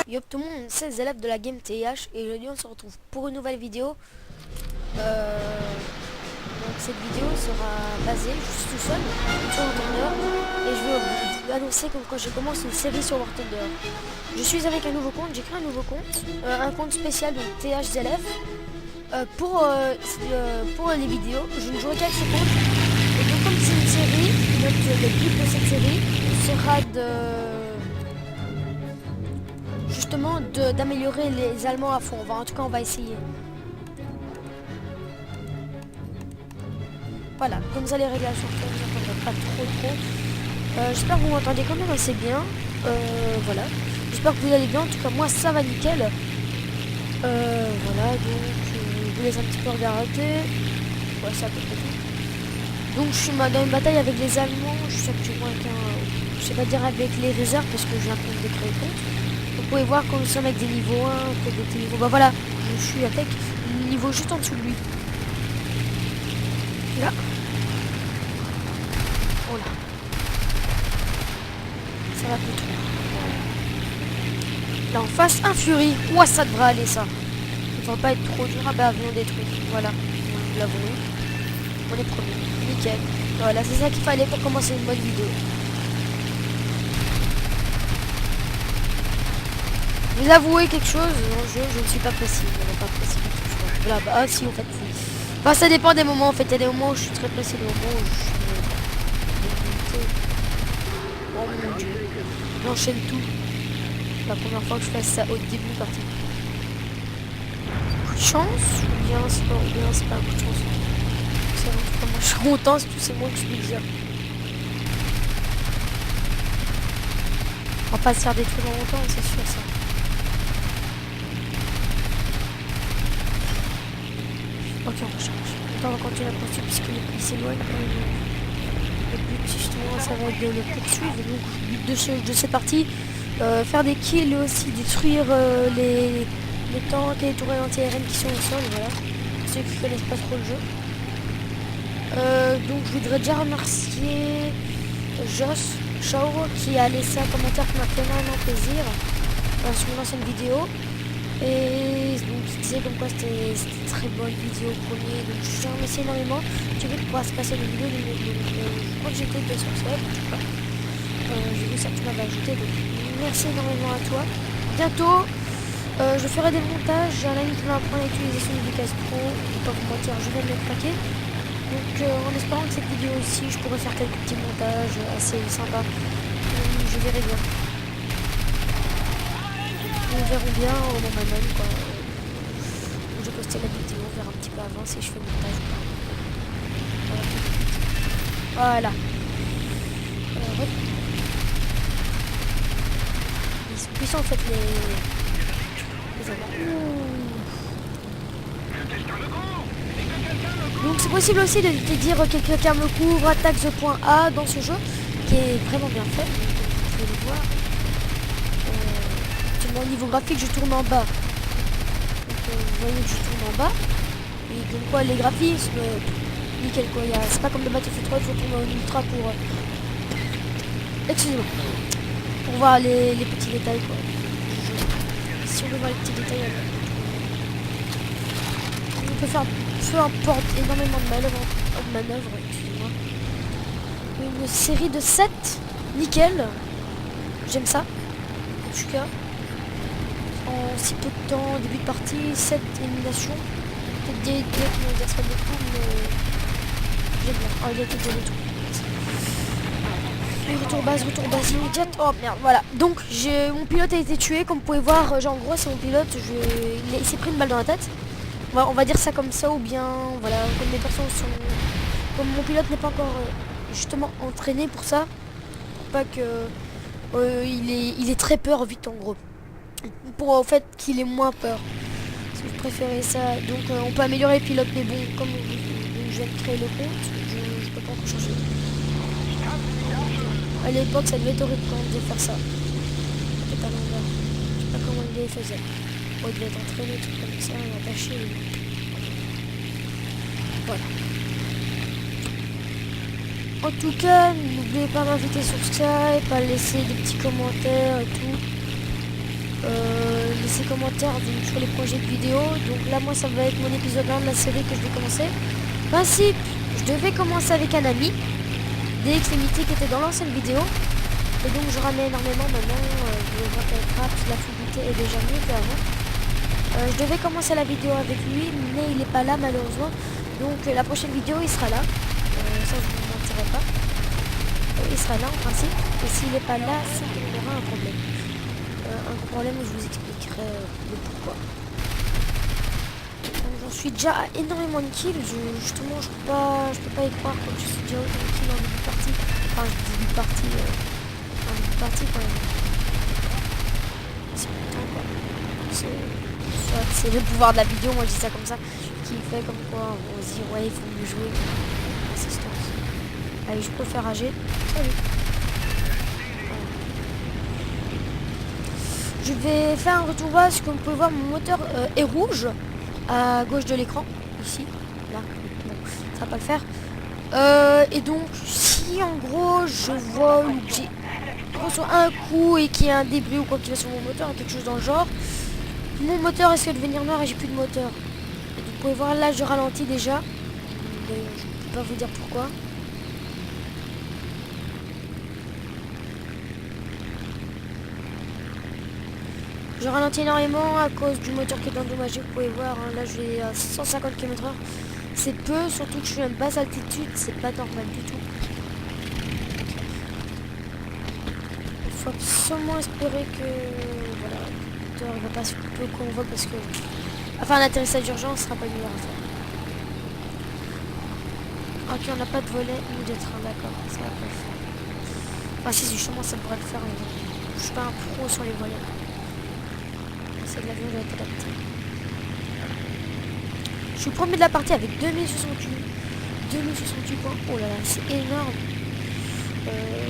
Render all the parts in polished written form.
Yop tout le monde, c'est les élèves de la Game TIH et aujourd'hui on se retrouve pour une nouvelle vidéo. Donc cette vidéo sera basée, je suis tout seul, sur War Thunder et je veux vous annoncer que quand je commence une série sur War Thunder. Je suis avec un nouveau compte, j'ai créé un nouveau compte, un compte spécial de TH élèves pour les vidéos. Je ne jouerai qu'avec ce compte et donc comme c'est une série, donc le but de cette série sera justement d'améliorer les Allemands à fond. En tout cas on va essayer. Voilà, comme ça les réglages sont faits, vous n'entendrez pas trop. J'espère que vous m'entendez quand même assez bien. Voilà, j'espère que vous allez bien. En tout cas moi ça va nickel. Voilà, donc je vous laisse un petit peu regarder. Ouais, ça peut être. Donc je suis dans une bataille avec les Allemands. Je suis actuellement avec je sais pas dire avec les réserves parce que j'ai un compte de créer compte. Vous pouvez voir qu'on sommes avec des niveaux 1, que des niveaux. Bah voilà, je suis avec le niveau juste en dessous de lui. Là. Oh là. Ça va plus trop. Là en face, un Fury. Ouah, ça devrait aller ça. Ça devrait pas être trop dur. Ah bah avion détruit. Voilà, vous l'avouez. On est premier. Nickel. Voilà, c'est ça qu'il fallait pour commencer une bonne vidéo. Vous avouez quelque chose dans le jeu, je ne suis pas précis. Je ne pas précis du tout. Voilà, bah ah, si en fait. Bah ça dépend des moments en fait. Il y a des moments où je suis très précis, des moments où je suis. Oh mon dieu. J'enchaîne tout. C'est la première fois que je fais ça au début de partie. Coup de chance ou bien c'est pas, un coup de chance. C'est vraiment je suis content, c'est tout c'est moi que je peux dire. On va pas se faire des trucs dans longtemps, c'est sûr ça. Ok, on recharge. On va continuer la poursuite puisqu'il s'éloigne. Le but justement ça va être de le poursuivre. Donc le but de cette partie, faire des kills et aussi détruire les tanks et les tourelles anti-aériennes qui sont au sol, voilà. Ceux qui connaissent pas trop le jeu. Donc je voudrais déjà remercier Joss Shaw qui a laissé un commentaire qui m'a fait énormément plaisir sur une ancienne vidéo. Et donc il disait comme quoi c'était très bonne vidéo au premier, donc je te remercie énormément. Tu veux pouvoir se passer une vidéo, je crois que j'étais 200 subs, je sais pas. J'ai vu ça que tu m'avais ajouté, donc merci énormément à toi. Bientôt, je ferai des montages, j'ai un ami qui m'a appris à l'utilisation du Vicas Pro, je vais pas vous mentir, je vais me le craquer. Donc en espérant que cette vidéo aussi, je pourrai faire quelques petits montages assez sympas. Je verrai bien. Nous verrons bien au moment même quoi. Je vais poster la vidéo, on verra un petit peu avant si je fais le montage ou pas. Voilà. Ils sont puissants en fait les Allemands. Donc c'est possible aussi de te dire que quelqu'un me couvre, attaque ce point A dans ce jeu qui est vraiment bien fait. Donc, vous pouvez le voir. Au niveau graphique je tourne en bas, donc vous voyez que je tourne en bas et comme quoi les graphismes nickel quoi, c'est pas comme le Battlefield 3, il faut tourner en ultra pour excusez-moi, pour voir les petits détails quoi. Si on veut voir les petits détails on peut faire peu importe énormément de manœuvres, excusez-moi. Une série de 7 nickel, j'aime ça en tout cas. En si peu de temps, début de partie, 7 éliminations. Peut-être des qui vont dire ça beaucoup, mais j'aime bien. Oh, il a été déjà détruit. Retour base immédiate. Oh merde, voilà. Donc mon pilote a été tué, comme vous pouvez voir. Genre, en gros, c'est mon pilote. Il s'est pris une balle dans la tête. On va dire ça comme ça, ou bien, voilà, comme les personnes sont. Comme mon pilote n'est pas encore justement entraîné pour ça, pas que. Il est très peur vite en gros. Pour en fait qu'il ait moins peur. Si vous préférez ça, donc on peut améliorer les pilotes, mais bon, comme je viens de créer le compte, je peux pas encore changer. À l'époque, ça devait être horrible quand on devait faire ça. Peut-être à l'envers. Je sais pas comment il les faisait. Bon, il devait être entraîné, tout comme ça, et attaché. Voilà. En tout cas, n'oubliez pas d'inviter sur Skype, à laisser des petits commentaires et tout. Laissez commentaires donc, sur les projets de vidéo. Donc là, moi, ça va être mon épisode 1 de la série que je vais commencer. Principe, je devais commencer avec un ami, DX Limité qui était dans l'ancienne vidéo. Et donc je ramène énormément maintenant, je vois qu'avec Raps, la fluidité est déjà mieux qu'avant. Je devais commencer la vidéo avec lui, mais il n'est pas là malheureusement. Donc la prochaine vidéo, il sera là. Ça, je ne vous mentirai pas. Il sera là en principe. Et s'il n'est pas là, c'est qu'il y aura un problème. Un gros problème, je vous expliquerai le pourquoi. J'en suis déjà à énormément de kills. Justement, je peux pas y croire comme je suis déjà autant de kills en début de partie. Enfin, je dis début de partie. En début de partie quand même. C'est putain quoi. C'est le pouvoir de la vidéo, moi je dis ça comme ça. Qui fait comme quoi on se dit ouais il faut mieux jouer. Assistance. Allez, je peux faire rager. Salut. Je vais faire un retour bas, parce que vous pouvez voir mon moteur est rouge à gauche de l'écran, ici, là, bon, ça va pas le faire. Et donc si en gros je vois que j'ai reçois un coup et qu'il y a un débris ou quoi qu'il va sur mon moteur, quelque chose dans le genre, mon moteur risque de devenir noir et j'ai plus de moteur. Et vous pouvez voir là je ralentis déjà, je ne peux pas vous dire pourquoi. Je ralentis énormément à cause du moteur qui est endommagé, vous pouvez voir, hein, là je vais à 150 km/h. C'est peu, surtout que je suis à une basse altitude, c'est pas normal du tout. Il faut absolument espérer que voilà, le moteur ne va pas se couper au convoi parce que... Enfin l'atterrissage d'urgence sera pas le meilleur à faire. Ok, on n'a pas de volet ou de train, d'accord, ça va pas le faire. Enfin si justement ça pourrait le faire, mais je suis pas un pro sur les volets. C'est de l'avion, doit être adapté. Je suis premier de la partie avec 2068 points. Oh là là, c'est énorme.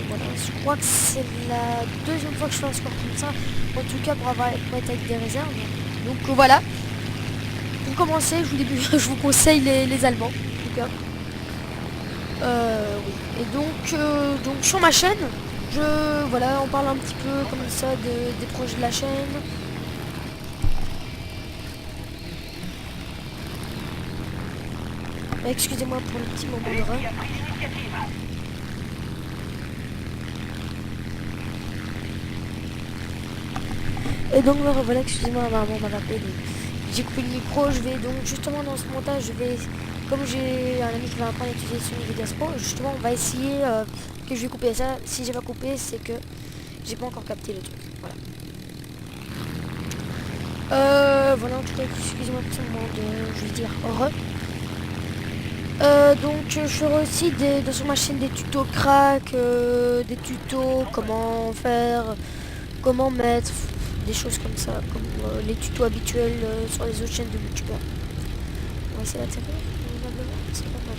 Voilà, je crois que c'est la deuxième fois que je fais un score comme ça. En tout cas, pour être avec des réserves. Donc voilà. Pour commencer, je vous conseille les Allemands. En tout cas. Oui. Et donc sur ma chaîne, voilà, on parle un petit peu comme ça des projets de la chaîne. Excusez-moi pour le petit moment de run. Et donc voilà, excusez-moi, maman m'a appelé. J'ai coupé le micro, je vais donc justement dans ce montage, comme j'ai un ami qui va apprendre à utiliser son Vegaspo, justement on va essayer que je vais couper ça. Si j'ai pas coupé, c'est que j'ai pas encore capté le truc. Voilà. Voilà, en tout cas, excusez-moi pour ce moment de, je vais dire, heureux. Donc je ferai aussi sur ma chaîne des tutos crack, des tutos, comment faire, comment mettre, des choses comme ça, comme les tutos habituels sur les autres chaînes de youtubeurs. On va essayer d'atterrir, c'est pas mal,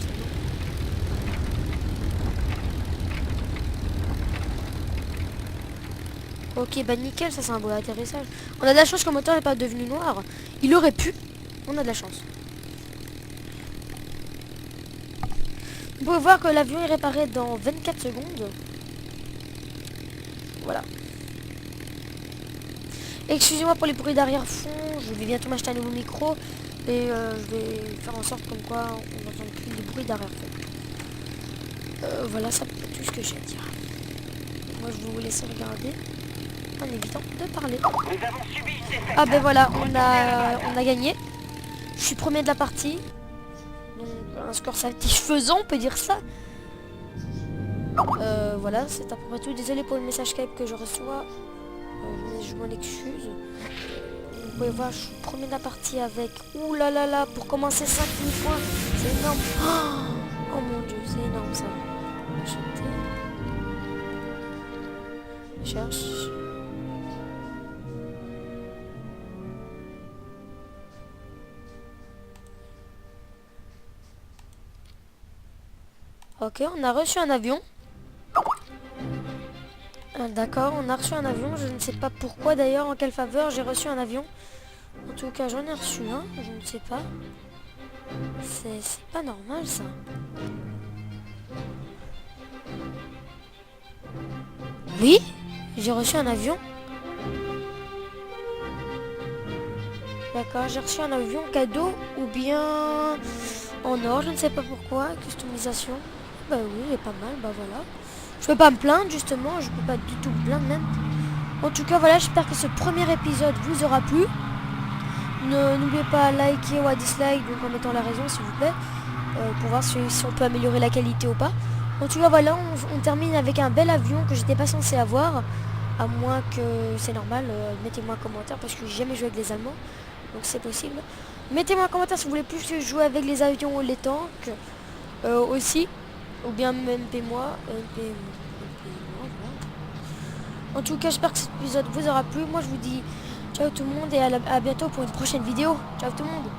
ok, bah nickel, ça c'est un beau atterrissage. On a de la chance que le moteur n'est pas devenu noir. Il aurait pu, on a de la chance. Vous pouvez voir que l'avion est réparé dans 24 secondes. Voilà. Excusez-moi pour les bruits d'arrière-fond, je vais bientôt m'acheter un nouveau micro et je vais faire en sorte comme quoi on n'entend plus les bruits d'arrière-fond. Voilà, ça peut être tout ce que j'ai à dire. Moi je vais vous laisser regarder en évitant de parler. Ah ben voilà, on a gagné. Je suis premier de la partie. Donc un score satisfaisant, on peut dire ça. Voilà, c'est à peu près tout. Désolé pour le message Skype que je reçois. Je m'en excuse. Vous pouvez voir, je suis premier de la partie avec... Ouh là là là, pour commencer 5000 points. C'est énorme. Oh mon dieu, c'est énorme ça. Acheter. Cherche. Ok, on a reçu un avion. D'accord, on a reçu un avion. Je ne sais pas pourquoi d'ailleurs, en quelle faveur j'ai reçu un avion. En tout cas, j'en ai reçu un. Je ne sais pas. C'est pas normal ça. Oui, j'ai reçu un avion. D'accord, j'ai reçu un avion cadeau ou bien en or, je ne sais pas pourquoi. Customisation. Bah oui, il est pas mal, bah voilà. Je peux pas me plaindre justement, je peux pas du tout me plaindre même. En tout cas, voilà, j'espère que ce premier épisode vous aura plu. N'oubliez pas à liker ou à dislike, donc en mettant la raison s'il vous plaît, pour voir si on peut améliorer la qualité ou pas. En tout cas, voilà, on termine avec un bel avion que j'étais pas censé avoir. À moins que c'est normal, mettez-moi un commentaire parce que j'ai jamais joué avec les Allemands. Donc c'est possible. Mettez-moi un commentaire si vous voulez plus jouer avec les avions ou les tanks aussi. Ou bien MP moi. Voilà. En tout cas, j'espère que cet épisode vous aura plu. Moi, je vous dis ciao tout le monde et à bientôt pour une prochaine vidéo. Ciao tout le monde.